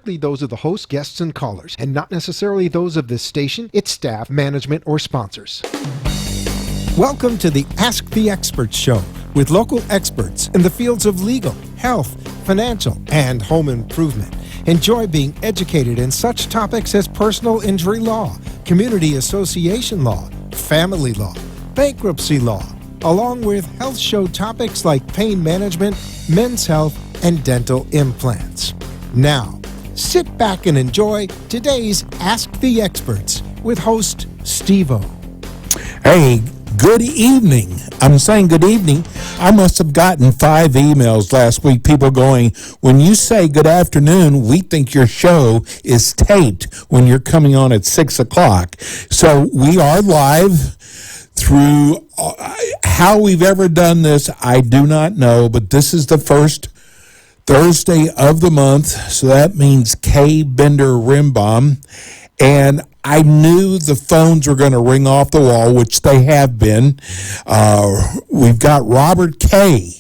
strictly those of the host, guests, and callers, and not necessarily those of this station, its staff, management, or sponsors. Welcome to the Ask the Experts show with local experts in the fields of legal, health, financial, and home improvement. Enjoy being educated in such topics as personal injury law, community association law, family law, bankruptcy law, along with health show topics like pain management, men's health, and dental implants. Now, sit back and enjoy today's Ask the Experts with host Steve-O. Hey, good evening. I'm saying good evening. I must have gotten 5 emails last week, people going, when you say good afternoon, we think your show is taped when you're coming on at 6 o'clock. So we are live through. How we've ever done this, I do not know, but this is the first Thursday of the month, so that means Kaye Bender Rembaum, and I knew the phones were going to ring off the wall, which they have been. We've got Robert Kaye,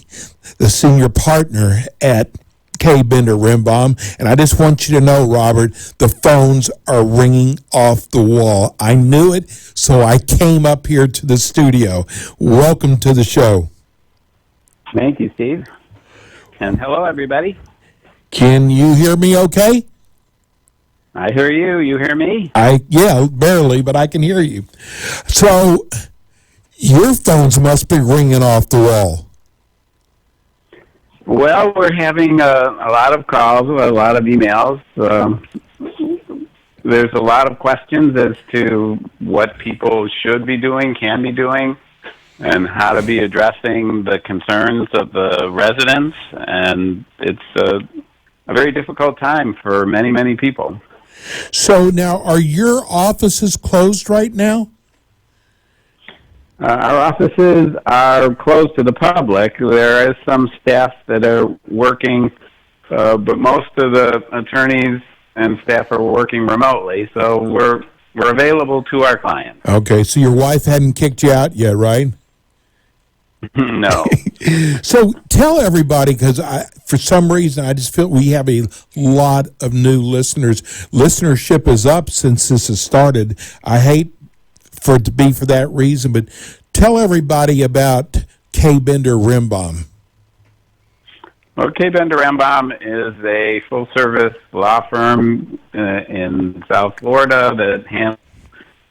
the senior partner at Kaye Bender Rembaum, and I just want you to know, Robert, the phones are ringing off the wall. I knew it, so I came up here to the studio. Welcome to the show. Thank you, Steve. And hello, everybody. Can you hear me okay? I hear you. You hear me? Yeah, barely, but I can hear you. So your phones must be ringing off the wall. Well, we're having a lot of calls, a lot of emails. There's a lot of questions as to what people should be doing, can be doing, and how to be addressing the concerns of the residents. And it's a very difficult time for many, many people. So now, are your offices closed right now? Our offices are closed to the public. There is some staff that are working, but most of the attorneys and staff are working remotely, so we're available to our clients. Okay, so your wife hadn't kicked you out yet, right? No. So tell everybody, because for some reason I just feel we have a lot of new listeners. Listenership is up since this has started. I hate for it to be for that reason, but tell everybody about Kaye Bender Rembaum. Well, Kaye Bender Rembaum is a full-service law firm in South Florida that handles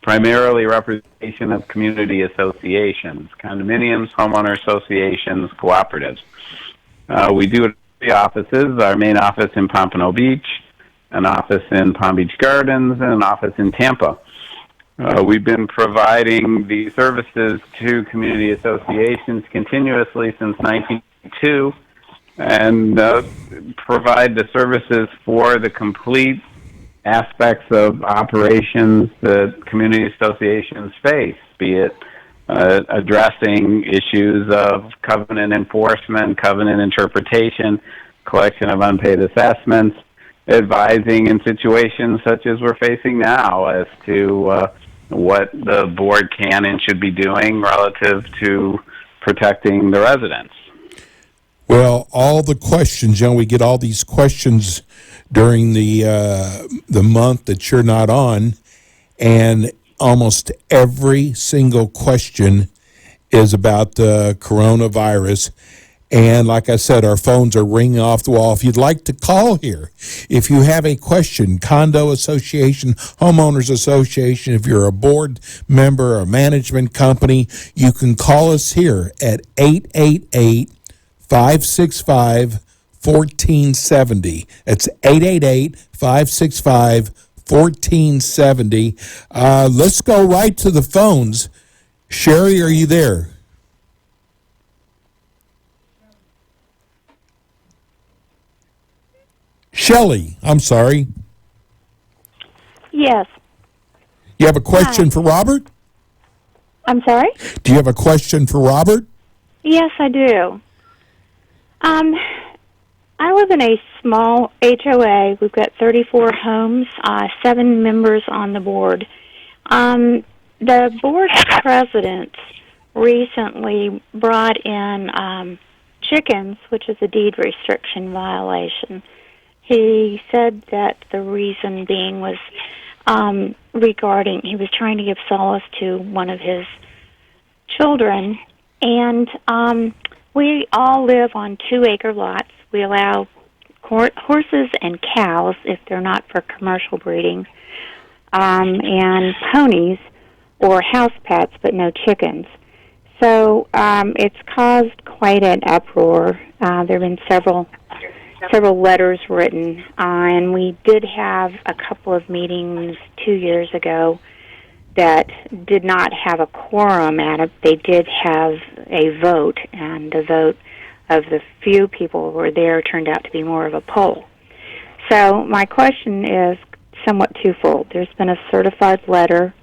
primarily representation of community associations, condominiums, homeowner associations, cooperatives. We do it at 3 offices, our main office in Pompano Beach, an office in Palm Beach Gardens, and an office in Tampa. We've been providing the services to community associations continuously since 1992 and provide the services for the complete aspects of operations that community associations face, be it addressing issues of covenant enforcement, covenant interpretation, collection of unpaid assessments, advising in situations such as we're facing now as to what the board can and should be doing relative to protecting the residents. Well, all the questions, we get all these questions during the month that you're not on, and almost every single question is about the coronavirus. And like I said, our phones are ringing off the wall. If you'd like to call here, if you have a question, condo association, homeowners association, if you're a board member or a management company, you can call us here at 888-565-1470. That's 888-565-1470. Let's go right to the phones. Sherry, are you there? Shelley, I'm sorry. Yes. You have a question for Robert? I'm sorry? Do you have a question for Robert? Yes, I do. I live in a small HOA. We've got 34 homes, 7 members on the board. The board president recently brought in chickens, which is a deed restriction violation. He said that the reason being was regarding, he was trying to give solace to one of his children, and we all live on 2-acre lots. We allow horses and cows, if they're not for commercial breeding, and ponies or house pets, but no chickens. So it's caused quite an uproar. There have been several letters written, and we did have a couple of meetings 2 years ago that did not have a quorum at it. They did have a vote, and the vote of the few people who were there turned out to be more of a poll. So my question is somewhat twofold. There's been a certified letter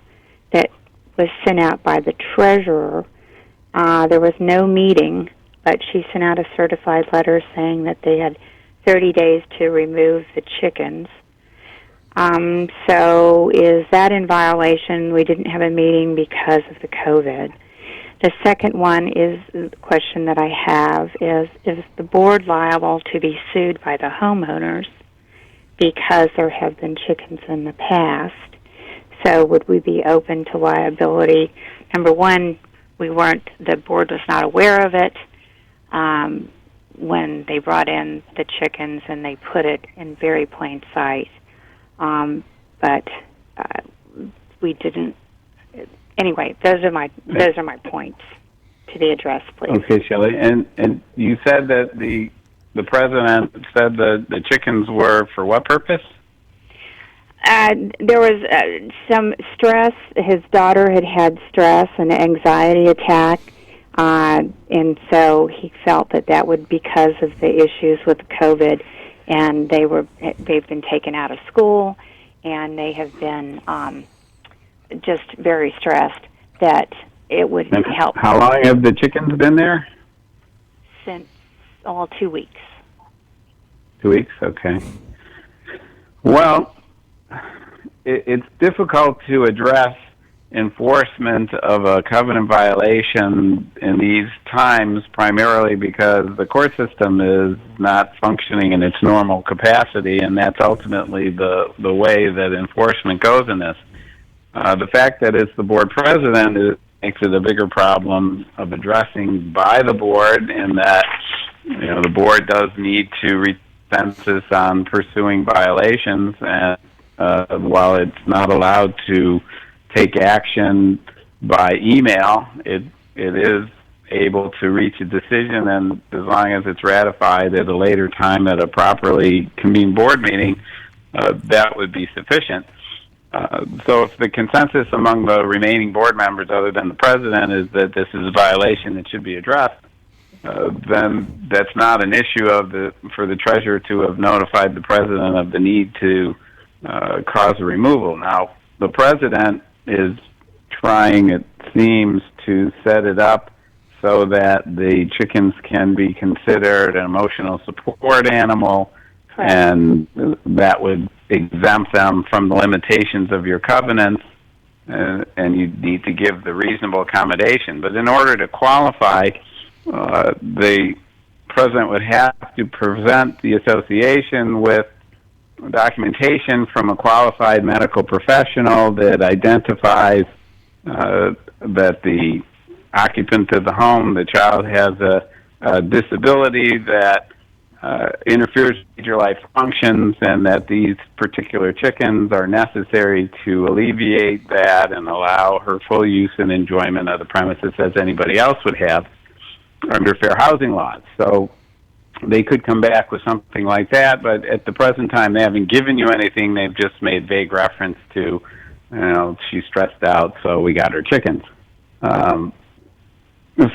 that was sent out by the treasurer. There was no meeting, but she sent out a certified letter saying that they had 30 days to remove the chickens. So is that in violation? We didn't have a meeting because of the COVID. The second one is the question that I have is the board liable to be sued by the homeowners because there have been chickens in the past? So would we be open to liability? Number one, the board was not aware of it when they brought in the chickens, and they put it in very plain sight. But we didn't. Anyway, those are my points to be addressed, please. Okay, Shelley, and you said that the president said that the chickens were for what purpose? There was some stress. His daughter had stress and anxiety attack, and so he felt that would because of the issues with COVID, and they've been taken out of school, and they have been just very stressed that it would help. How long have the chickens been there? Since 2 weeks. 2 weeks, okay. Well, it's difficult to address enforcement of a covenant violation in these times, primarily because the court system is not functioning in its normal capacity, and that's ultimately the way that enforcement goes in this. The fact that it's the board president makes it a bigger problem of addressing by the board, in that the board does need to reach consensus on pursuing violations, and while it's not allowed to take action by email, it is able to reach a decision, and as long as it's ratified at a later time at a properly convened board meeting, that would be sufficient. So if the consensus among the remaining board members, other than the president, is that this is a violation that should be addressed, then that's not an issue for the treasurer to have notified the president of the need to cause a removal. Now, the president is trying, it seems, to set it up so that the chickens can be considered an emotional support animal. Correct. And that would exempt them from the limitations of your covenants, and you need to give the reasonable accommodation. But in order to qualify, the president would have to present the association with documentation from a qualified medical professional that identifies that the occupant of the home, the child, has a disability that interferes with major life functions, and that these particular chickens are necessary to alleviate that and allow her full use and enjoyment of the premises as anybody else would have under fair housing laws. So they could come back with something like that, but at the present time, they haven't given you anything. They've just made vague reference to, she's stressed out, so we got her chickens.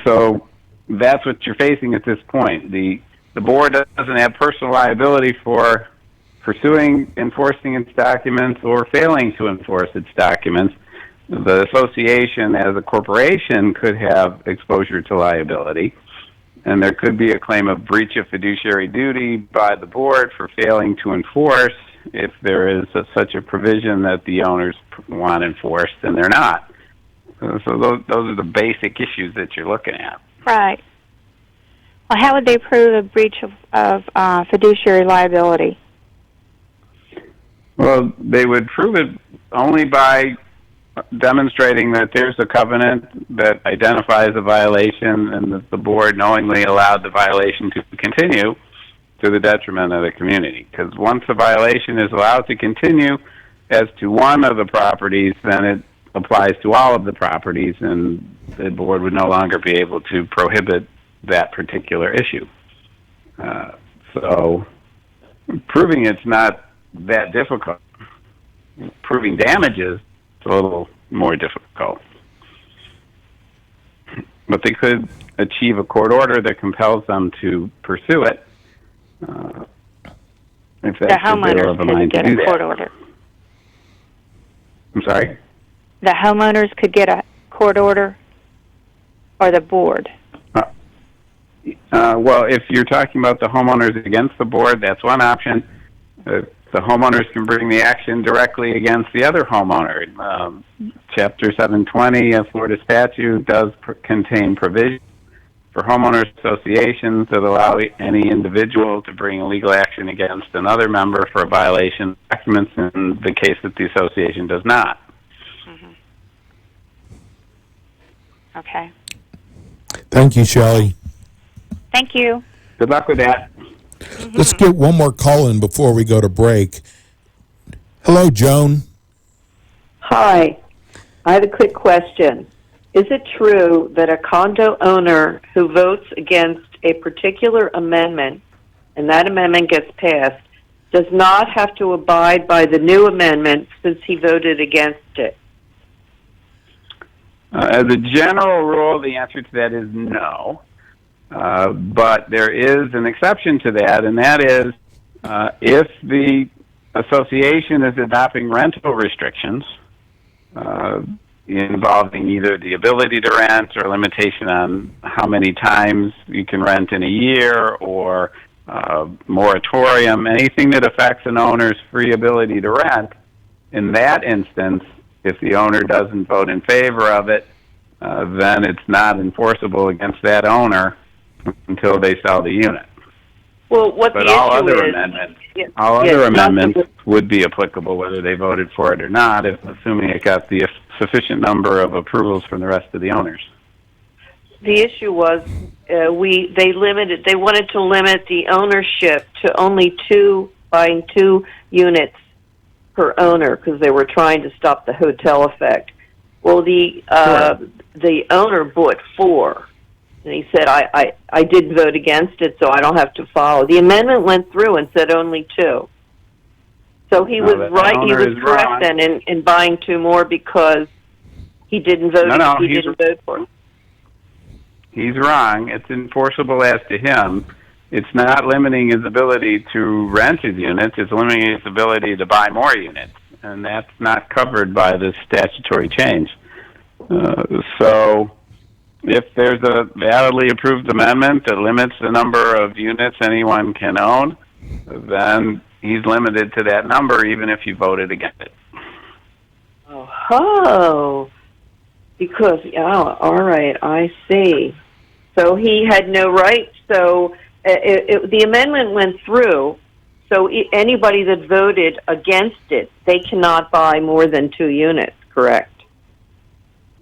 So that's what you're facing at this point. The board doesn't have personal liability for enforcing its documents or failing to enforce its documents. The association as a corporation could have exposure to liability, and there could be a claim of breach of fiduciary duty by the board for failing to enforce if there is such a provision that the owners want enforced and they're not. So those are the basic issues that you're looking at. Right. Well, how would they prove a breach of fiduciary liability? Well, they would prove it only by demonstrating that there's a covenant that identifies a violation and that the board knowingly allowed the violation to continue to the detriment of the community. Because once a violation is allowed to continue as to one of the properties, then it applies to all of the properties, and the board would no longer be able to prohibit that particular issue. So proving it's not that difficult. Proving damages is a little more difficult. But they could achieve a court order that compels them to pursue it. If The that's homeowners could get a court order. I'm sorry? The homeowners could get a court order, or the board? Well, if you're talking about the homeowners against the board, that's one option. The homeowners can bring the action directly against the other homeowner. Chapter 720 of Florida statute does contain provisions for homeowner associations that allow any individual to bring a legal action against another member for a violation of documents in the case that the association does not. Mm-hmm. Okay. Thank you, Shelley. Thank you. Good luck with that. Let's get one more call in before we go to break. Hello, Joan. Hi. I have a quick question. Is it true that a condo owner who votes against a particular amendment, and that amendment gets passed, does not have to abide by the new amendment since he voted against it? As a general rule, the answer to that is no. But there is an exception to that, and that is if the association is adopting rental restrictions involving either the ability to rent or limitation on how many times you can rent in a year or moratorium, anything that affects an owner's free ability to rent, in that instance, if the owner doesn't vote in favor of it, then it's not enforceable against that owner until they sell the unit. Well, what But the all issue other is... amendments, Yeah, all yeah, other not amendments the- would be applicable whether they voted for it or not, if assuming it got the sufficient number of approvals from the rest of the owners. The issue was they wanted to limit the ownership to only buying two units per owner because they were trying to stop the hotel effect. Well, the owner bought four, and he said, I didn't vote against it, so I don't have to follow. The amendment went through and said only two. So he was right. He was correct then in buying two more because he didn't vote. He didn't vote for it. He's wrong. It's enforceable as to him. It's not limiting his ability to rent his units. It's limiting his ability to buy more units, and that's not covered by the statutory change. So if there's a validly approved amendment that limits the number of units anyone can own, then he's limited to that number even if you voted against it. Oh, because, all right, I see. So he had no right. So the amendment went through, so anybody that voted against it, they cannot buy more than two units, correct?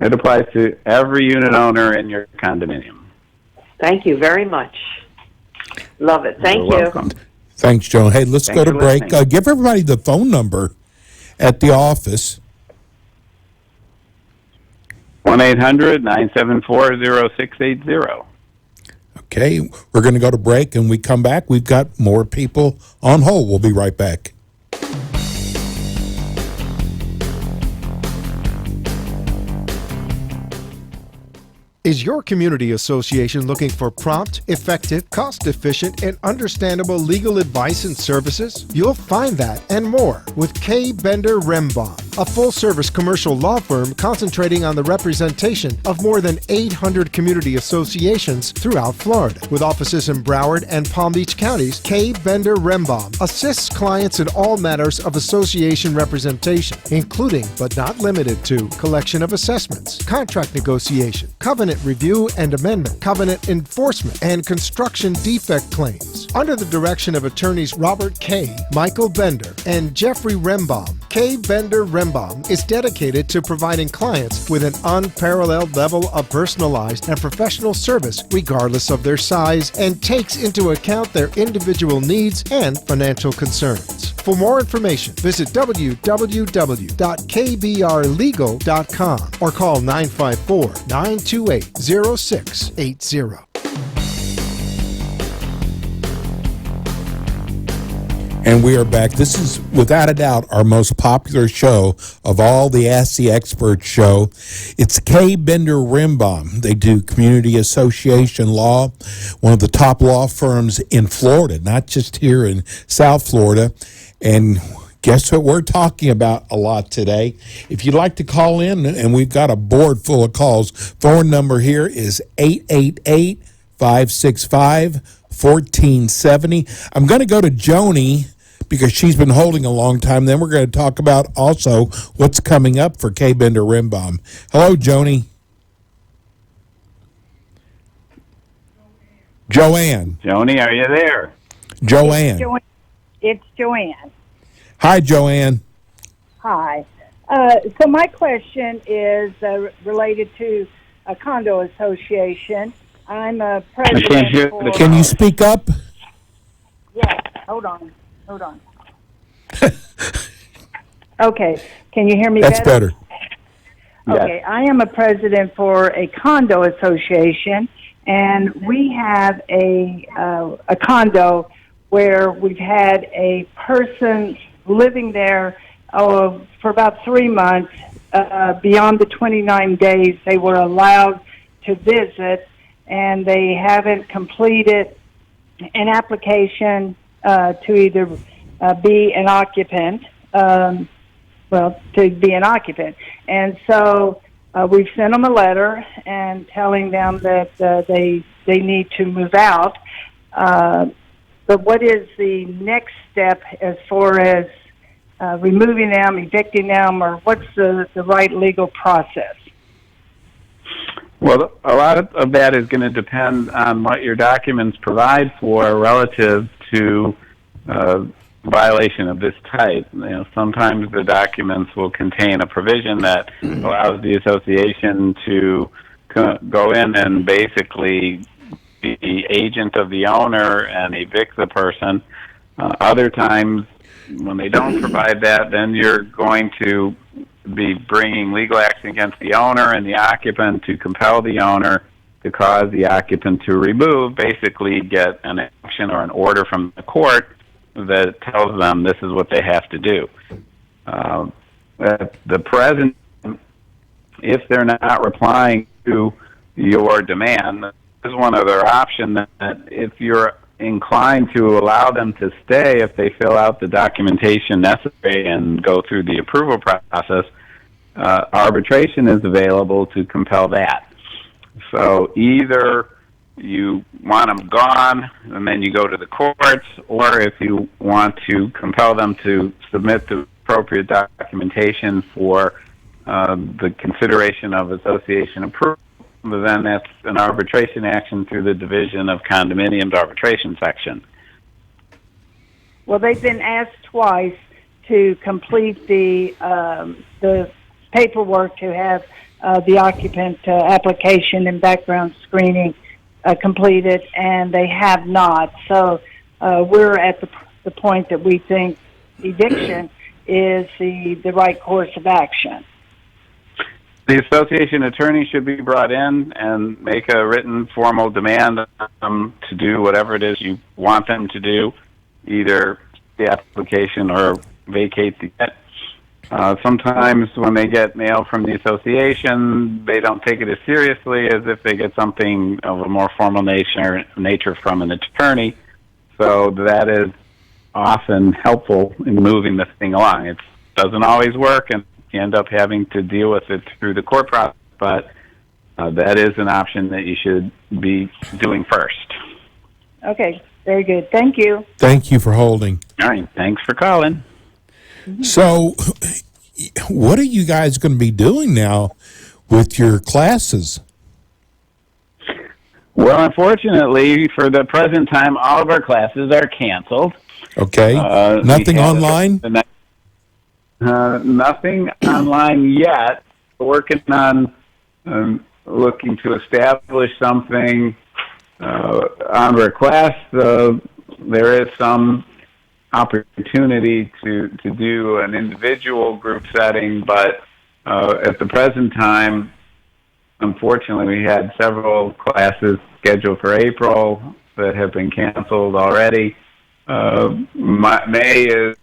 It applies to every unit owner in your condominium. Thank you very much. Love it. Thank You're you. welcome. Thanks, Joan. Hey, let's Thanks go to for break. listening. Give everybody the phone number at the office. 1-800-974-0680. Okay, we're going to go to break, and we come back. We've got more people on hold. We'll be right back. Is your community association looking for prompt, effective, cost-efficient, and understandable legal advice and services? You'll find that and more with Kaye Rembaum. a full-service commercial law firm concentrating on the representation of more than 800 community associations throughout Florida. With offices in Broward and Palm Beach counties, Kaye Rembaum assists clients in all matters of association representation, including but not limited to collection of assessments, contract negotiation, covenant review and amendment, covenant enforcement, and construction defect claims. Under the direction of attorneys Robert Kaye, Michael Bender, and Jeffrey Rembaum, Kaye Rembaum is dedicated to providing clients with an unparalleled level of personalized and professional service regardless of their size, and takes into account their individual needs and financial concerns. For more information, visit www.kbrlegal.com or call 954-928-0680. And we are back. This is, without a doubt, our most popular show of all the Ask the Expert show. It's Kaye Rembaum. They do community association law, one of the top law firms in Florida, not just here in South Florida. And guess what we're talking about a lot today? If you'd like to call in, and we've got a board full of calls, phone number here is 888-565-1470. I'm going to go to Joni because she's been holding a long time. Then we're going to talk about also what's coming up for Kaye Rembaum. Hello, Joni. Joanne. Joni, are you there? Joanne. It's Joanne. Hi, Joanne. Hi. So my question is related to a condo association. I'm a president. I can't hear for... Can you speak up? Yes. Hold on. Okay. Can you hear me That's better? Yes. Okay. I am a president for a condo association, and we have a condo where we've had a person living there for about 3 months. Beyond the 29 days they were allowed to visit, and they haven't completed an application to either be an occupant, to be an occupant. And so we've sent them a letter and telling them that they need to move out. But what is the next step as far as removing them, evicting them, or what's the right legal process? Well, a lot of that is going to depend on what your documents provide for relative to violation of this type. Sometimes the documents will contain a provision that allows the association to go in and basically be the agent of the owner and evict the person. Other times, when they don't provide that, then you're going to be bringing legal action against the owner and the occupant to compel the owner to cause the occupant to remove, basically get an action or an order from the court that tells them this is what they have to do. At the present, if they're not replying to your demand, this is one other option that if you're inclined to allow them to stay, if they fill out the documentation necessary and go through the approval process, arbitration is available to compel that. So either you want them gone and then you go to the courts, or if you want to compel them to submit the appropriate documentation for the consideration of association approval, then that's an arbitration action through the Division of Condominiums Arbitration Section. Well, they've been asked twice to complete the paperwork to have the occupant application and background screening completed, and they have not. So we're at the point that we think eviction is the right course of action. The association attorney should be brought in and make a written formal demand to do whatever it is you want them to do, either the application or vacate the debt. Sometimes when they get mail from the association, they don't take it as seriously as if they get something of a more formal nature from an attorney. So that is often helpful in moving this thing along. It doesn't always work, and you end up having to deal with it through the court process. But that is an option that you should be doing first. Okay, very good. Thank you. Thank you for holding. All right, thanks for calling. So, what are you guys going to be doing now with your classes? Well, unfortunately, for the present time, all of our classes are canceled. Okay. Nothing online? Nothing online yet. We're working on looking to establish something on request. There is some opportunity to do an individual group setting, but at the present time, unfortunately, we had several classes scheduled for April that have been canceled already. May is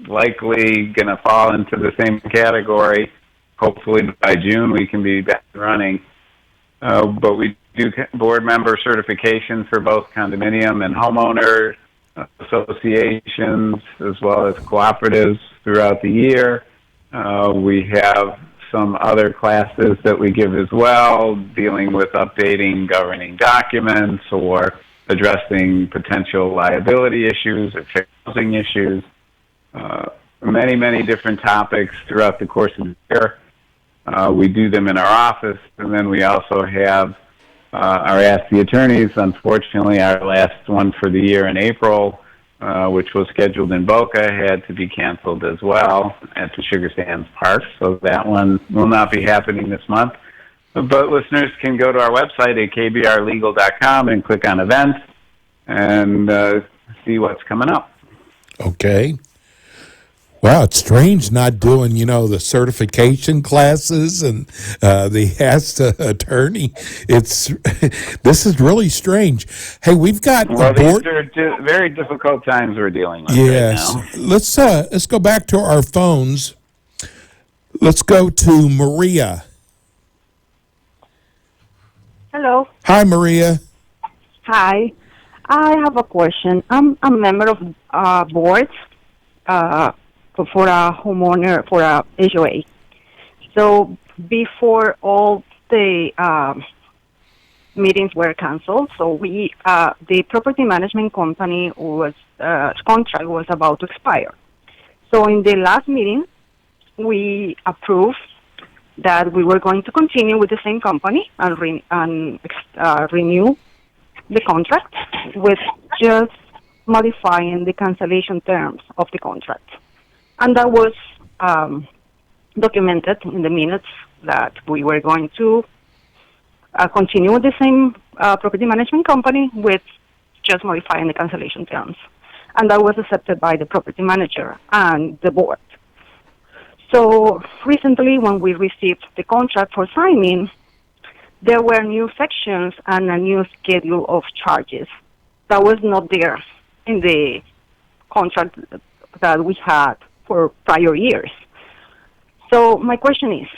likely going to fall into the same category. Hopefully by June we can be back running. But we do board member certifications for both condominium and homeowner associations as well as cooperatives throughout the year. We have some other classes that we give as well, dealing with updating governing documents or addressing potential liability issues or fair housing issues. Many, many different topics throughout the course of the year. We do them in our office, and then we also have our Ask the Attorneys. Unfortunately, our last one for the year in April, which was scheduled in Boca, had to be canceled as well at the Sugar Sands Park, so that one will not be happening this month. But listeners can go to our website at kbrlegal.com and click on events and see what's coming up. Okay. Wow, it's strange not doing, the certification classes and the Ask the Attorney. This is really strange. Hey, we've got a board. These are very difficult times we're dealing with yes. right now. Let's go back to our phones. Let's go to Maria. Hello. Hi, Maria. Hi. I have a question. I'm a member of board for a homeowner, for a HOA. So before all the meetings were canceled, so the property management company contract was about to expire. So in the last meeting, we approved that we were going to continue with the same company and renew the contract with just modifying the cancellation terms of the contract. And that was documented in the minutes that we were going to continue with the same property management company with just modifying the cancellation terms. And that was accepted by the property manager and the board. So recently, when we received the contract for signing, there were new sections and a new schedule of charges that was not there in the contract that we had for prior years. So my question is,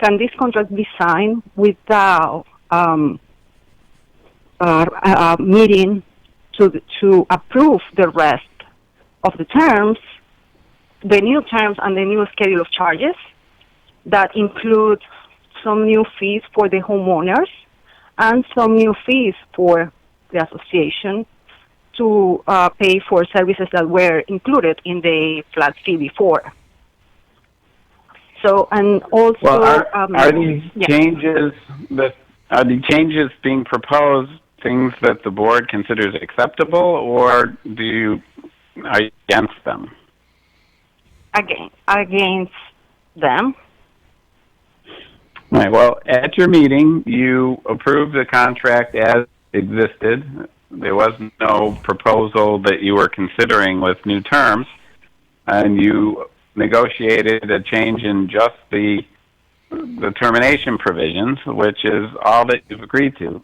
can this contract be signed without a meeting to approve the rest of the terms, the new terms and the new schedule of charges that include some new fees for the homeowners and some new fees for the association to pay for services that were included in the flat fee before? So, and also, are these changes are the changes being proposed things that the board considers acceptable, or are you against them? Against them. Right. Well, at your meeting, you approved the contract as existed. There was no proposal that you were considering with new terms, and you negotiated a change in just the termination provisions, which is all that you've agreed to.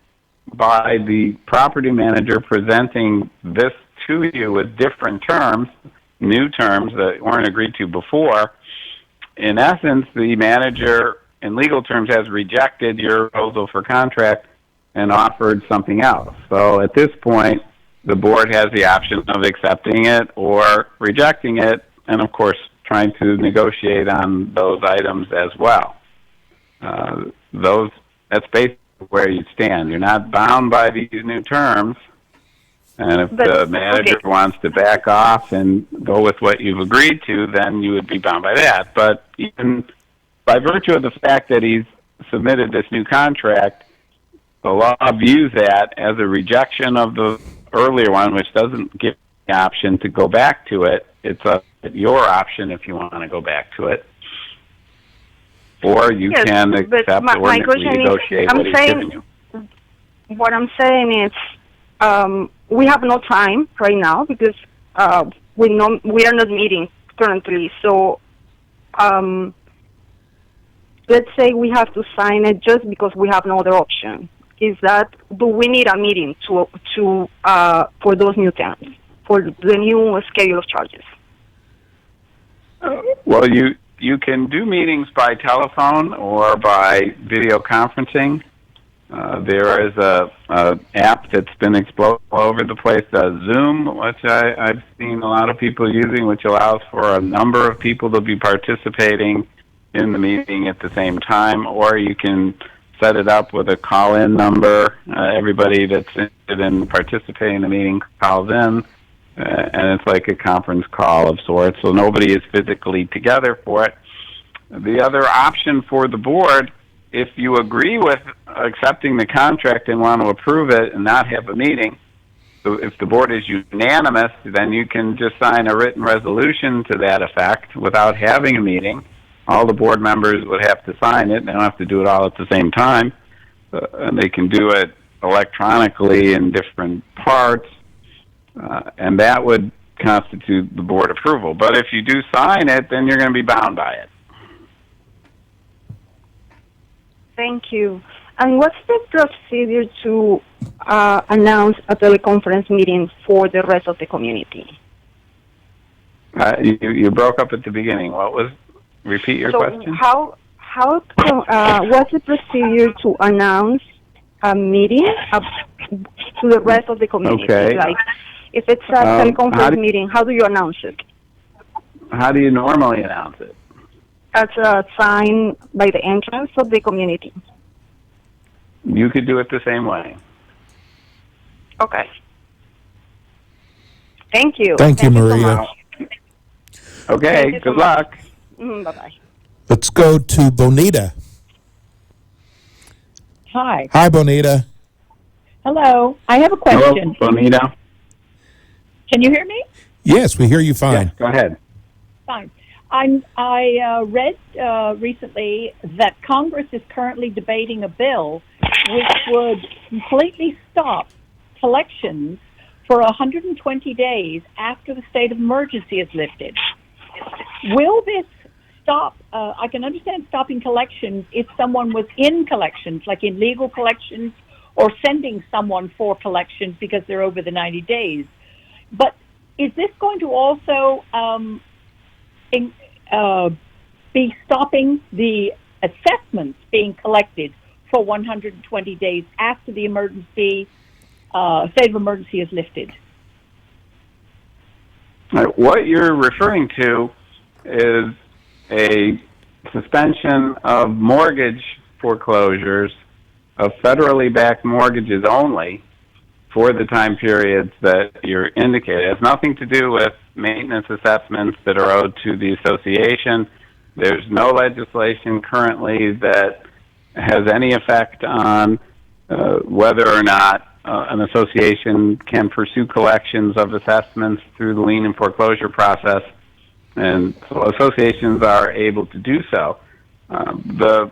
By the property manager presenting this to you with different terms, new terms that weren't agreed to before, in essence, the manager in legal terms has rejected your proposal for contract and offered something else. So at this point, the board has the option of accepting it or rejecting it, and of course trying to negotiate on those items as well. That's basically where you stand. You're not bound by these new terms. And if the manager wants to back off and go with what you've agreed to, then you would be bound by that. But even by virtue of the fact that he's submitted this new contract, the law views that as a rejection of the earlier one, which doesn't give the option to go back to it. It's your option if you want to go back to it. Or you can accept or negotiate what he's giving you. What I'm saying is, we have no time right now because we are not meeting currently. So let's say we have to sign it just because we have no other option. Do we need a meeting for those new terms, for the new schedule of charges? Well, you can do meetings by telephone or by video conferencing. There is a app that's been exploded all over the place, Zoom, which I've seen a lot of people using, which allows for a number of people to be participating in the meeting at the same time, or you can set it up with a call-in number. Everybody that's interested in participating in the meeting calls in, and it's like a conference call of sorts, so nobody is physically together for it. The other option for the board, if you agree with accepting the contract and want to approve it and not have a meeting, so if the board is unanimous, then you can just sign a written resolution to that effect without having a meeting. All the board members would have to sign it. They don't have to do it all at the same time. And they can do it electronically in different parts. And that would constitute the board approval. But if you do sign it, then you're going to be bound by it. Thank you. And what's the procedure to announce a teleconference meeting for the rest of the community? You broke up at the beginning. Repeat your question? What's the procedure to announce a meeting to the rest of the community? Okay. Like, if it's a teleconference meeting, how do you announce it? How do you normally announce it? As a sign by the entrance of the community. You could do it the same way. Okay. Thank you. Thank you, Maria. So okay, good luck. Bye-bye. Let's go to Bonita. Hi. Hi, Bonita. Hello. I have a question. Hello, Bonita. Can you hear me? Yes, we hear you fine. Yes, go ahead. Fine. I read recently that Congress is currently debating a bill which would completely stop collections for 120 days after the state of emergency is lifted. Will this stop? I can understand stopping collections if someone was in collections, like in legal collections, or sending someone for collections because they're over the 90 days. But is this going to also be stopping the assessments being collected for 120 days after the emergency state of emergency is lifted? What you're referring to is a suspension of mortgage foreclosures, of federally backed mortgages only, for the time periods that you're indicating. It has nothing to do with maintenance assessments that are owed to the association. There's no legislation currently that has any effect on whether or not an association can pursue collections of assessments through the lien and foreclosure process. And so associations are able to do so. The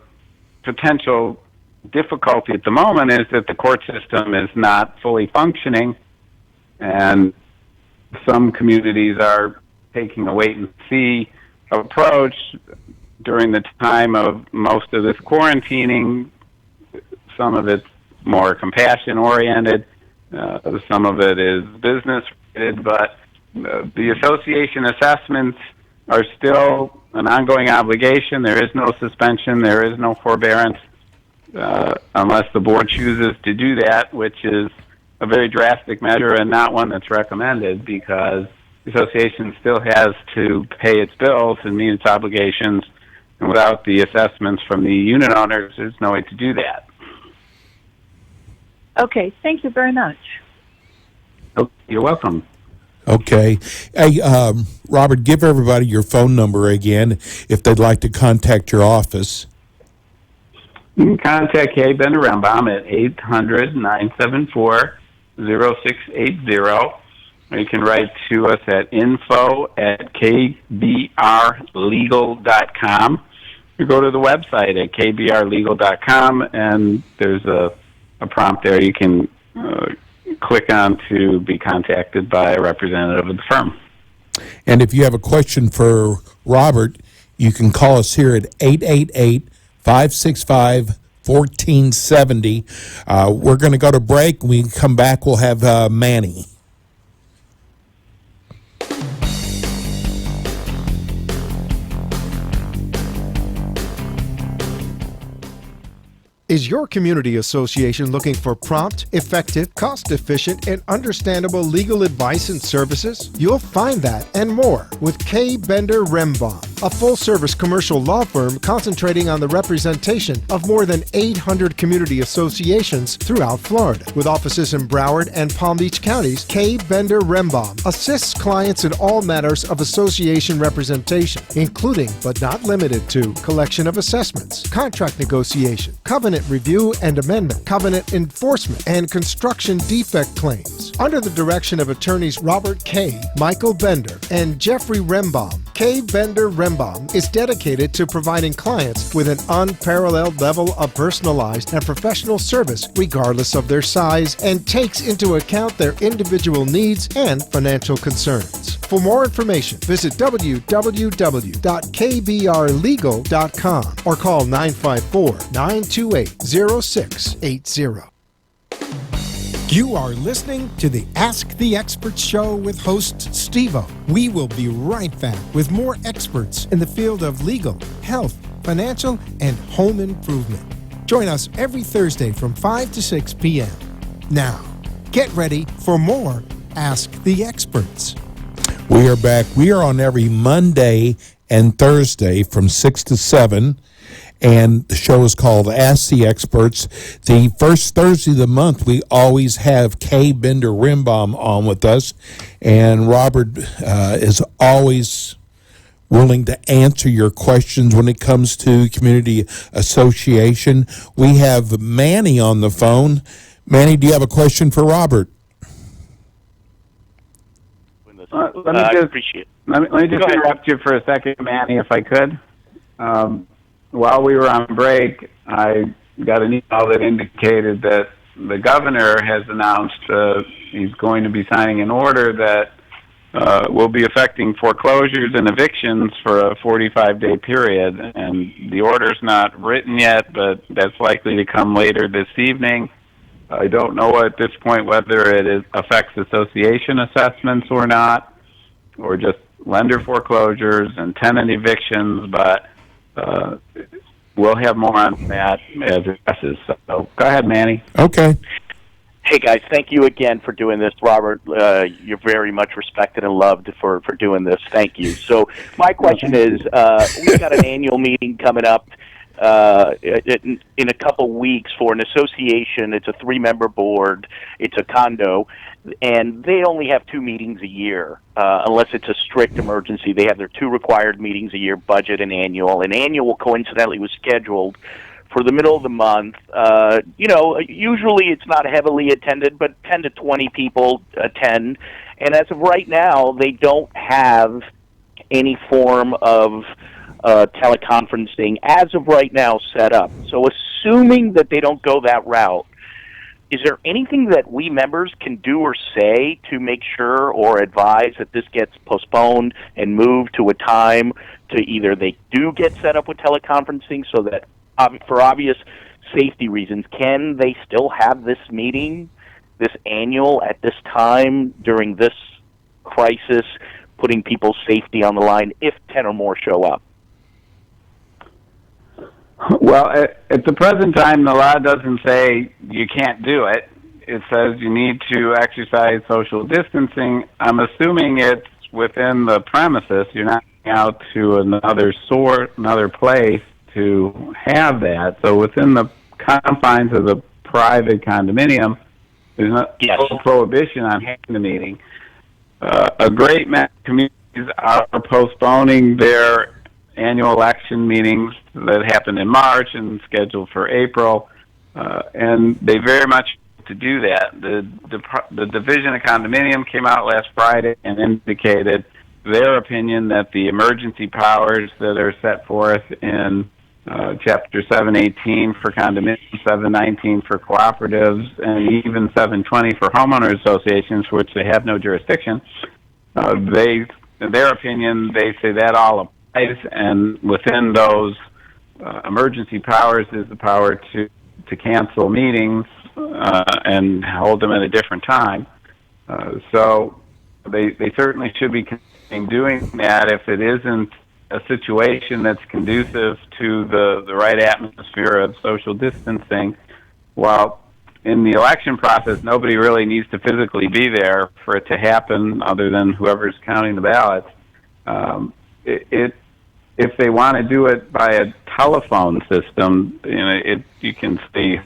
potential difficulty at the moment is that the court system is not fully functioning, and some communities are taking a wait-and-see approach during the time of most of this quarantining. Some of it's more compassion-oriented. Some of it is business-related, but the association assessments are still an ongoing obligation. There is no suspension. There is no forbearance unless the board chooses to do that, which is a very drastic measure and not one that's recommended, because the association still has to pay its bills and meet its obligations. And without the assessments from the unit owners, there's no way to do that. Okay, thank you very much. Oh, you're welcome. Okay. Hey, Robert, give everybody your phone number again if they'd like to contact your office. You can contact Kaye Bender Rembaum at 800-974-0680. Or you can write to us at info@kbrlegal.com. You go to the website at kbrlegal.com, and there's a prompt there you can click on to be contacted by a representative of the firm. And if you have a question for Robert, you can call us here at 888-565-1470. We're going to go to break. When we come back, we'll have Manny. Is your community association looking for prompt, effective, cost-efficient, and understandable legal advice and services? You'll find that and more with Kaye Bender Rembaum, a full-service commercial law firm concentrating on the representation of more than 800 community associations throughout Florida. With offices in Broward and Palm Beach counties, Kaye Bender Rembaum assists clients in all matters of association representation, including but not limited to collection of assessments, contract negotiation, covenant review and amendment, covenant enforcement, and construction defect claims. Under the direction of attorneys Robert Kaye, Michael Bender, and Jeffrey Rembaum, Kaye Bender Rembaum is dedicated to providing clients with an unparalleled level of personalized and professional service regardless of their size, and takes into account their individual needs and financial concerns. For more information, visit www.kbrlegal.com or call 954-928-0680. You are listening to the Ask the Expert Show with host Steve-O. We will be right back with more experts in the field of legal, health, financial, and home improvement. Join us every Thursday from 5 to 6 p.m. Now, get ready for more Ask the Experts. We are back. We are on every Monday and Thursday from 6 to 7. And the show is called Ask the Experts. The first Thursday of the month, we always have Kaye Bender Rembaum on with us. And Robert is always willing to answer your questions when it comes to community association. We have Manny on the phone. Manny, do you have a question for Robert? Let me just interrupt you for a second, Manny, if I could. While we were on break, I got an email that indicated that the governor has announced he's going to be signing an order that will be affecting foreclosures and evictions for a 45-day period. And the order's not written yet, but that's likely to come later this evening. I don't know at this point whether it affects association assessments or not, or just lender foreclosures and tenant evictions, but we'll have more on that as it passes. So go ahead, Manny. Okay. Hey, guys, thank you again for doing this. Robert, you're very much respected and loved for doing this. Thank you. So my question is, we've got an annual meeting coming up in a couple weeks for an association. It's a 3-member board. It's a condo, and they only have 2 meetings a year, unless it's a strict emergency. They have their 2 required meetings a year, budget and annual. And annual, coincidentally, was scheduled for the middle of the month. Usually it's not heavily attended, but 10 to 20 people attend. And as of right now, they don't have any form of teleconferencing as of right now set up. So assuming that they don't go that route, is there anything that we members can do or say to make sure or advise that this gets postponed and moved to a time to either they do get set up with teleconferencing so that, for obvious safety reasons, can they still have this meeting, this annual, at this time during this crisis, putting people's safety on the line if 10 or more show up? Well, at the present time, the law doesn't say you can't do it. It says you need to exercise social distancing. I'm assuming it's within the premises. You're not going out to another place to have that. So within the confines of the private condominium, there's no prohibition on having the meeting. A great many communities are postponing their annual election meetings that happen in March and scheduled for April, and they very much to do that. The Division of Condominium came out last Friday and indicated their opinion that the emergency powers that are set forth in Chapter 718 for condominiums, 719 for cooperatives, and even 720 for homeowner associations, for which they have no jurisdiction, in their opinion, they say that all applies, and within those emergency powers is the power to cancel meetings and hold them at a different time. So they certainly should be considering doing that if it isn't a situation that's conducive to the right atmosphere of social distancing. While in the election process, nobody really needs to physically be there for it to happen other than whoever's counting the ballots. If they want to do it by a telephone system, you can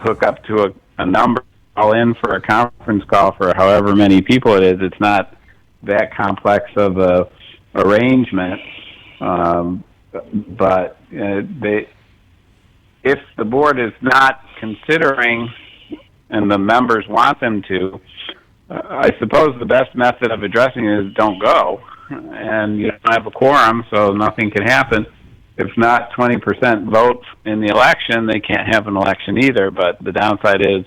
hook up to a number, call in for a conference call for however many people it is. It's not that complex of a arrangement. But if the board is not considering, and the members want them to, I suppose the best method of addressing it is don't go, and you don't have a quorum, so nothing can happen. If not 20% vote in the election, they can't have an election either. But the downside is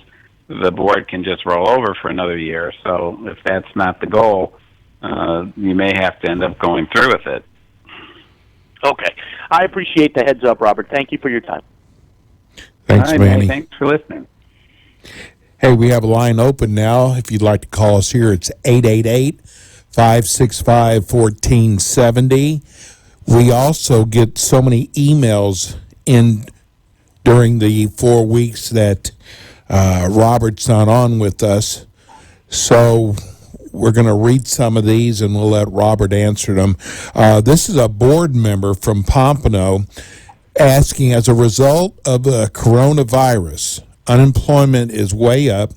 the board can just roll over for another year. So if that's not the goal, you may have to end up going through with it. Okay. I appreciate the heads up, Robert. Thank you for your time. Thanks, Manny. Thanks for listening. Hey, we have a line open now. If you'd like to call us here, it's 888-565-1470. We also get so many emails in during the 4 weeks that Robert's not on with us. So we're going to read some of these, and we'll let Robert answer them. This is a board member from Pompano asking, as a result of the coronavirus, unemployment is way up,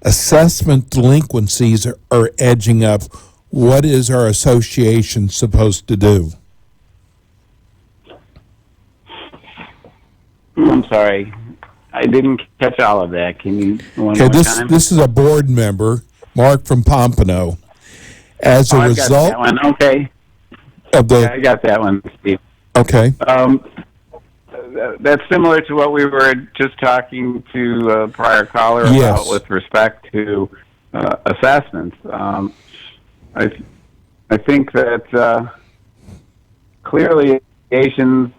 assessment delinquencies are edging up. What is our association supposed to do? I'm sorry. I didn't catch all of that. Can you one more time? This is a board member, Mark from Pompano. As a result, I got that one. Okay. I got that one, Steve. Okay. That's similar to what we were just talking to a prior caller about with respect to assessments. I think that clearly associations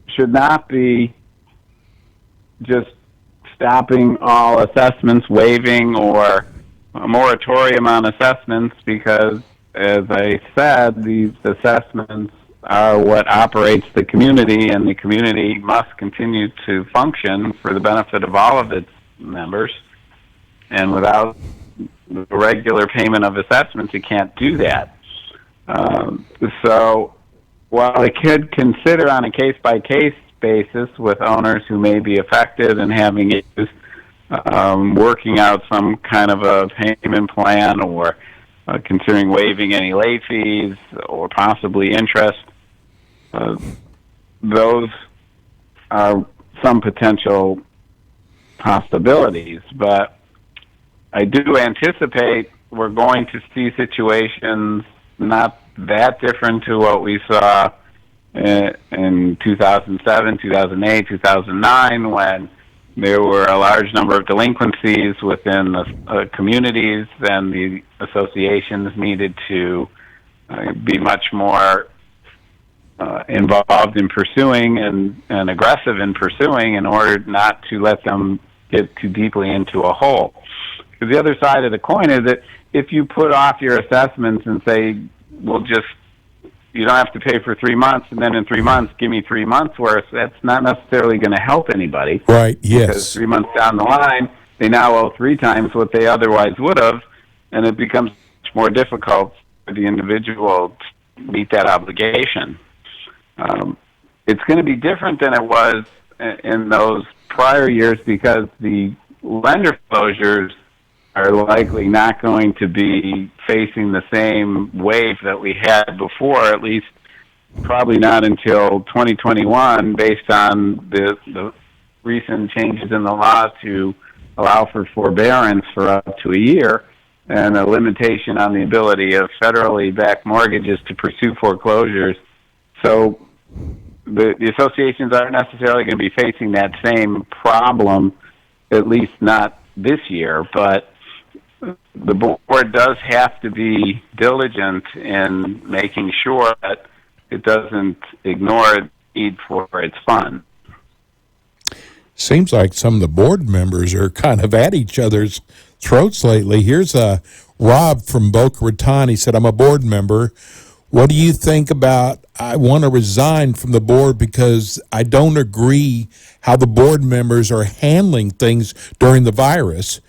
should not be just stopping all assessments, waiving or a moratorium on assessments, because, as I said, these assessments are what operates the community, and the community must continue to function for the benefit of all of its members. And without the regular payment of assessments, it can't do that. So while they could consider on a case-by-case basis with owners who may be affected and having issues, working out some kind of a payment plan, or considering waiving any late fees or possibly interest, those are some potential possibilities. But I do anticipate we're going to see situations not that different to what we saw in 2007, 2008, 2009, when there were a large number of delinquencies within the communities, and the associations needed to be much more involved in pursuing and aggressive in pursuing, in order not to let them get too deeply into a hole. Because the other side of the coin is that if you put off your assessments and say, you don't have to pay for 3 months, and then in 3 months, give me 3 months worth, that's not necessarily going to help anybody. Right, yes. Because 3 months down the line, they now owe 3 times what they otherwise would have, and it becomes much more difficult the individual to meet that obligation. It's going to be different than it was in those prior years because the lender closures are likely not going to be facing the same wave that we had before, at least probably not until 2021, based on the recent changes in the law to allow for forbearance for up to a year and a limitation on the ability of federally backed mortgages to pursue foreclosures. So the associations aren't necessarily going to be facing that same problem, at least not this year, but the board does have to be diligent in making sure that it doesn't ignore the need for its funds. Seems like some of the board members are kind of at each other's throats lately. Here's Rob from Boca Raton. He said, I'm a board member. What do you think about, I want to resign from the board because I don't agree how the board members are handling things during the virus.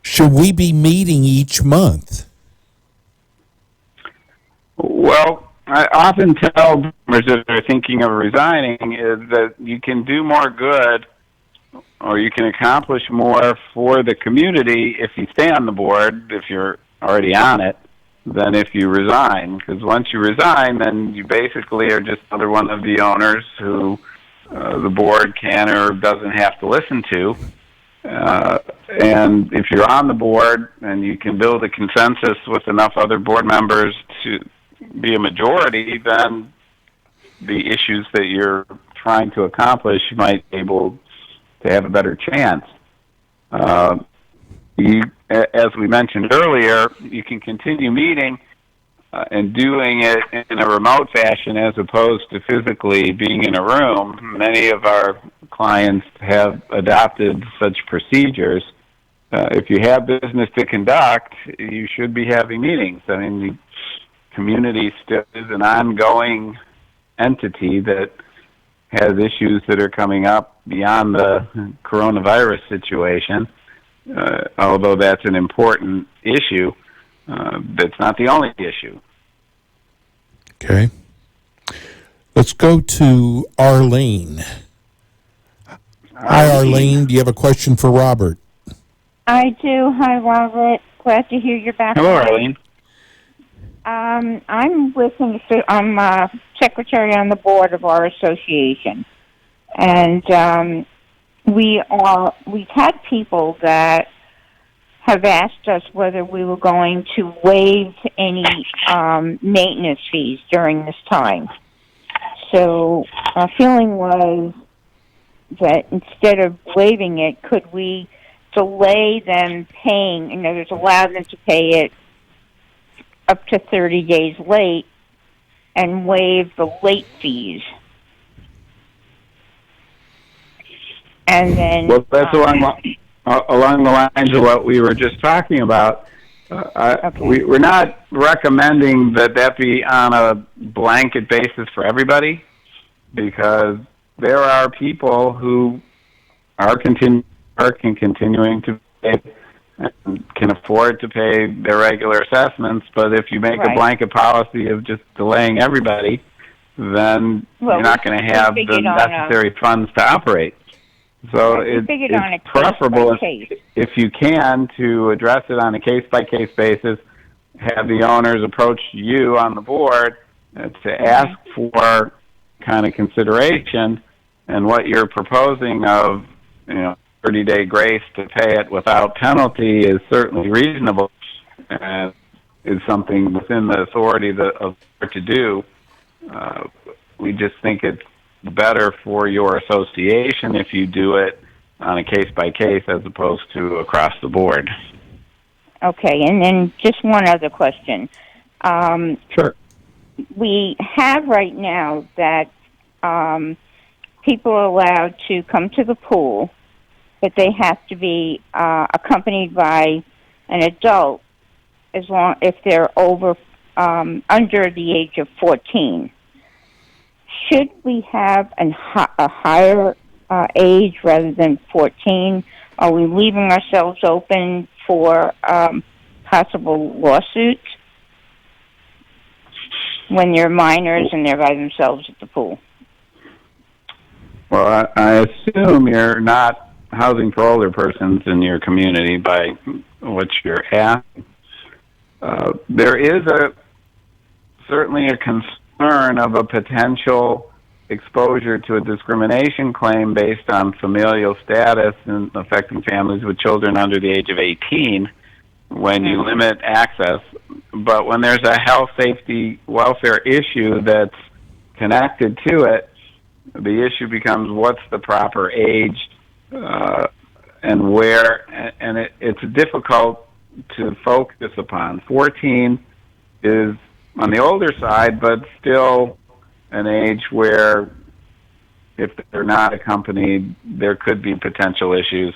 Should we be meeting each month? Well, I often tell members that are thinking of resigning is that you can do more good or you can accomplish more for the community if you stay on the board, if you're already on it, than if you resign. Because once you resign, then you basically are just another one of the owners who the board can or doesn't have to listen to. And if you're on the board and you can build a consensus with enough other board members to be a majority, then the issues that you're trying to accomplish, you might be able to have a better chance. As we mentioned earlier, you can continue meeting and doing it in a remote fashion as opposed to physically being in a room. Many of our clients have adopted such procedures. If you have business to conduct, you should be having meetings. I mean, the community still is an ongoing entity that has issues that are coming up beyond the coronavirus situation. Although that's an important issue, that's not the only issue. Okay. Let's go to Arlene. Hi, Arlene. Do you have a question for Robert? I do. Hi, Robert. Glad to hear you're back. Hello, Arlene. I'm secretary on the board of our association, and we've had people that have asked us whether we were going to waive any maintenance fees during this time. So our feeling was that instead of waiving it, could we delay them paying, in other words, allow them to pay it up to 30 days late and waive the late fees? And then, well, that's along the lines of what we were just talking about. Okay. We're not recommending that be on a blanket basis for everybody, because there are people who are continuing to pay and can afford to pay their regular assessments. But if you make a blanket policy of just delaying everybody, then you're not going to have the necessary funds to operate. So it's preferable if you can to address it on a case-by-case basis, have the owners approach you on the board to ask for kind of consideration, and what you're proposing of 30-day grace to pay it without penalty is certainly reasonable and is something within the authority of the board to do. We just think it's better for your association if you do it on a case-by-case as opposed to across the board. Okay, and then just one other question. Sure. We have right now that people are allowed to come to the pool, but they have to be accompanied by an adult if they're under the age of 14. Should we have a higher age rather than 14? Are we leaving ourselves open for possible lawsuits? when they're minors and they're by themselves at the pool? Well, I assume you're not housing for older persons in your community by what you're asking. There is certainly a concern of a potential exposure to a discrimination claim based on familial status and affecting families with children under the age of 18 when you limit access. But when there's a health, safety, welfare issue that's connected to it, the issue becomes what's the proper age and where, and it's difficult to focus upon. 14 is on the older side, but still an age where if they're not accompanied, there could be potential issues.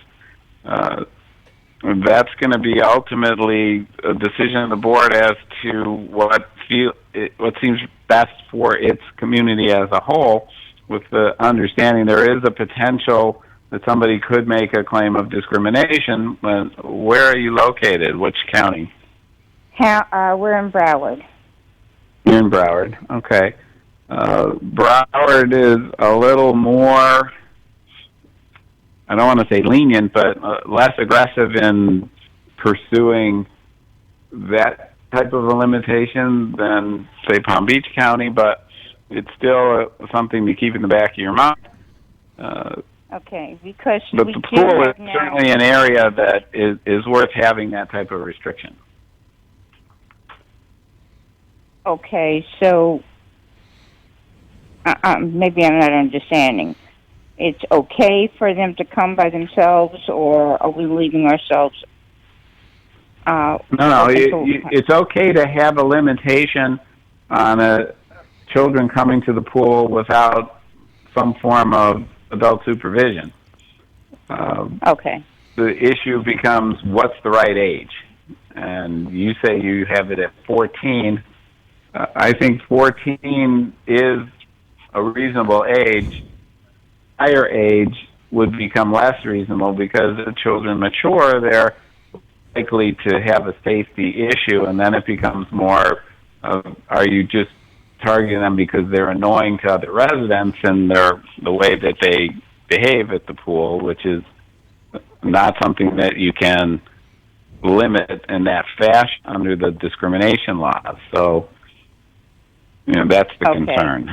That's going to be ultimately a decision of the board as to what seems best for its community as a whole, with the understanding there is a potential that somebody could make a claim of discrimination. Where are you located? Which county? We're in Broward. You're in Broward. Okay. Broward is a little more, I don't want to say lenient, but less aggressive in pursuing that type of a limitation than, say, Palm Beach County, but it's still something to keep in the back of your mind. Okay, because but we the do pool have is now, certainly an area that is worth having that type of restriction. Okay, so maybe I'm not understanding. It's okay for them to come by themselves, or are we leaving ourselves? No, it's okay to have a limitation on children coming to the pool without some form of adult supervision. Okay. The issue becomes what's the right age, and you say you have it at 14. I think 14 is a reasonable age. Higher age would become less reasonable because as children mature, they're likely to have a safety issue, and then it becomes more are you just targeting them because they're annoying to other residents and the way that they behave at the pool, which is not something that you can limit in that fashion under the discrimination laws. So, that's the concern.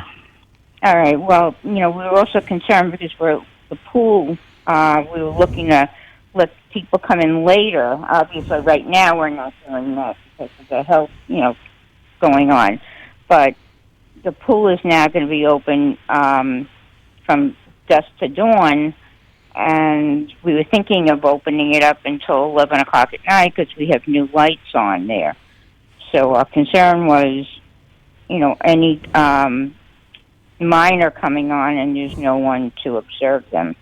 All right. Well, we were also concerned because the pool, we were looking to let people come in later. Obviously, right now we're not doing that because of the health, going on. But the pool is now going to be open from dusk to dawn, and we were thinking of opening it up until 11 o'clock at night because we have new lights on there. So our concern was, any minor coming on and there's no one to observe them.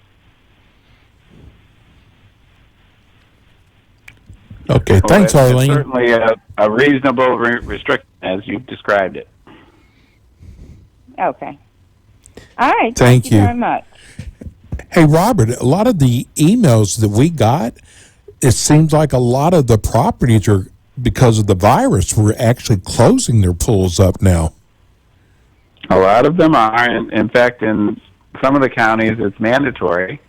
Okay, thanks, Arlene. It's certainly a reasonable restriction as you've described it. Okay. All right. Thank you very much. Hey, Robert, a lot of the emails that we got, it seems like a lot of the properties are, because of the virus, we're actually closing their pools up now. A lot of them are. In fact, in some of the counties, it's mandatory.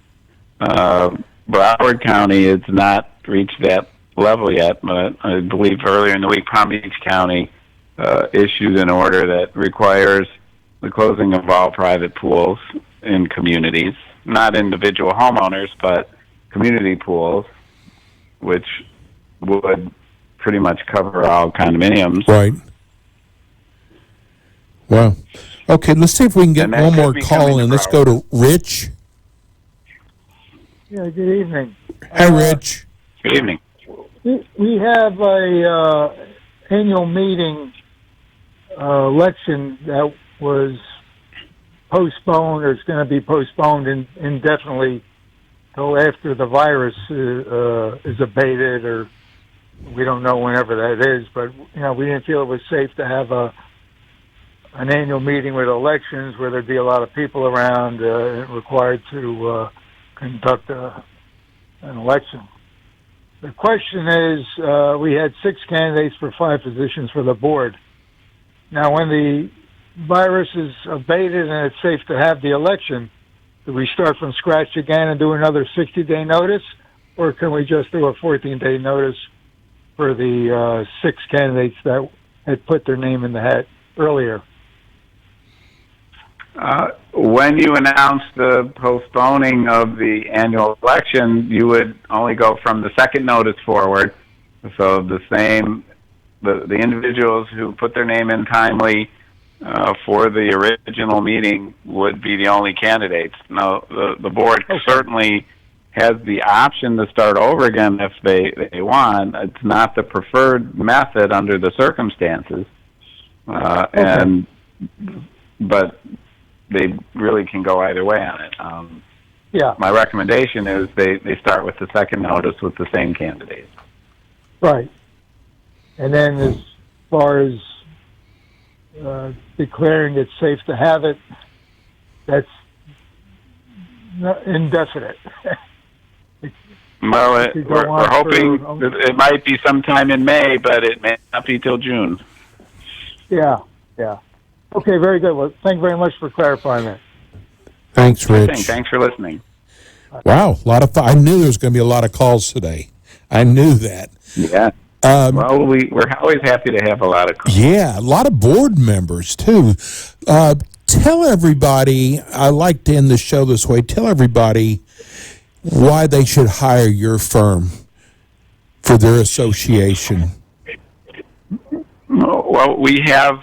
Broward County has not reached that level yet, but I believe earlier in the week, Palm Beach County issued an order that requires the closing of all private pools in communities, not individual homeowners, but community pools, which would pretty much cover all condominiums. Right. Wow. Okay, let's see if we can get one more call in. Let's go to Rich. Yeah, good evening. Hey, Rich. Good evening. We have a annual meeting election that was postponed, or it's going to be postponed indefinitely till after the virus is abated, or we don't know whenever that is. But we didn't feel it was safe to have an annual meeting with elections where there'd be a lot of people around required to conduct an election. The question is, we had 6 candidates for 5 positions for the board. Now, when the virus is abated and it's safe to have the election, do we start from scratch again and do another 60-day notice, or can we just do a 14-day notice for the 6 candidates that had put their name in the hat earlier? When you announce the postponing of the annual election, you would only go from the second notice forward. So the individuals who put their name in timely for the original meeting would be the only candidates. Now, the board certainly has the option to start over again if they want. It's not the preferred method under the circumstances, but they really can go either way on it. My recommendation is they start with the second notice with the same candidates. Right. And then as far as declaring it safe to have it, that's indefinite. Well, we're hoping it might be sometime in May, but it may not be till June. Yeah. Okay, very good. Well, thank you very much for clarifying that. Thanks, Rich. Thanks for listening. Wow, a lot of I knew there was going to be a lot of calls today. I knew that. Yeah. Well, we're always happy to have a lot of calls. Yeah, a lot of board members, too. Tell everybody, I like to end the show this way, tell everybody why they should hire your firm for their association. Well, we have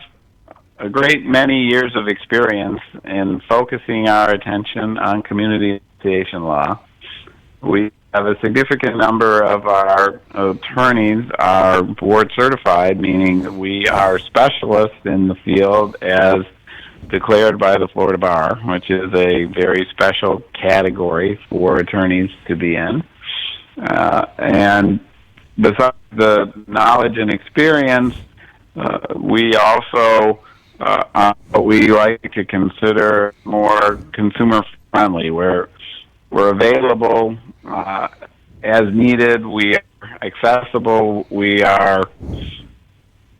a great many years of experience in focusing our attention on community association law. We have a significant number of our attorneys are board certified, meaning that we are specialists in the field as declared by the Florida Bar, which is a very special category for attorneys to be in. And besides the knowledge and experience, we also we like to consider more consumer friendly. We're available as needed. We are accessible.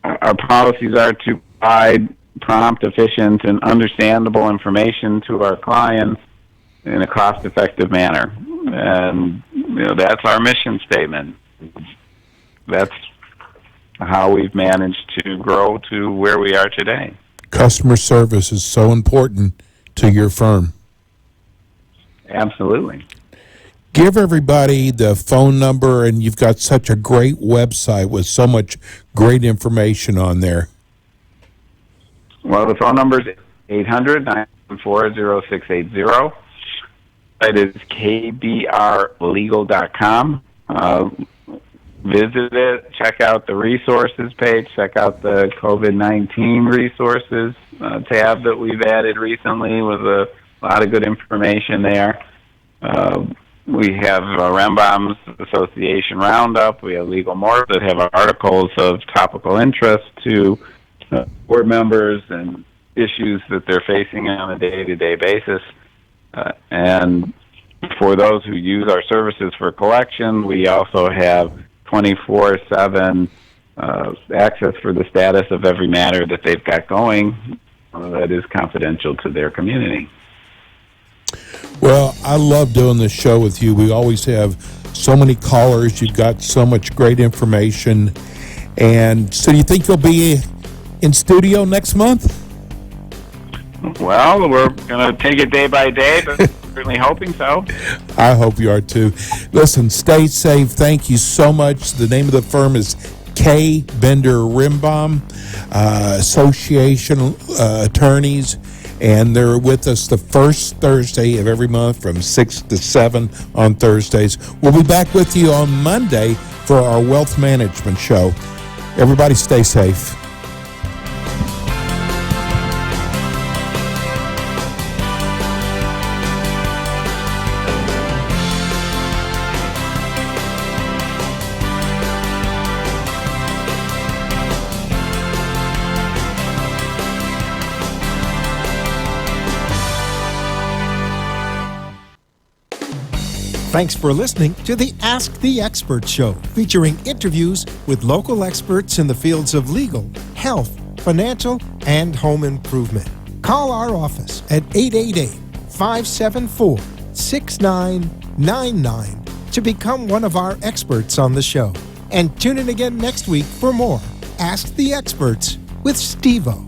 Our policies are to provide prompt, efficient, and understandable information to our clients in a cost-effective manner. And that's our mission statement. That's how we've managed to grow to where we are today. Customer service is so important to your firm. Absolutely. Give everybody the phone number, and you've got such a great website with so much great information on there. Well, the phone number is 800-914-0680. It is kbrlegal.com. Visit it, check out the resources page, check out the COVID-19 resources tab that we've added recently with a lot of good information there. We have Rembaum's Association Roundup. We have Legal More that have articles of topical interest to board members and issues that they're facing on a day-to-day basis. And for those who use our services for collection, we also have 24/7 access for the status of every matter that they've got going that is confidential to their community. Well, I love doing this show with you. We always have so many callers. You've got so much great information. And so do you think you'll be in studio next month? Well, we're going to take it day by day, but certainly hoping so. I hope you are too. Listen, stay safe. Thank you so much. The name of the firm is Kaye Bender Rembaum, Association Attorneys, and they're with us the first Thursday of every month from 6 to 7 on Thursdays. We'll be back with you on Monday for our wealth management show. Everybody stay safe. Thanks for listening to the Ask the Expert Show, featuring interviews with local experts in the fields of legal, health, financial and home improvement. Call our office at 888-574-6999 to become one of our experts on the show. And tune in again next week for more Ask the Experts with Steve-O.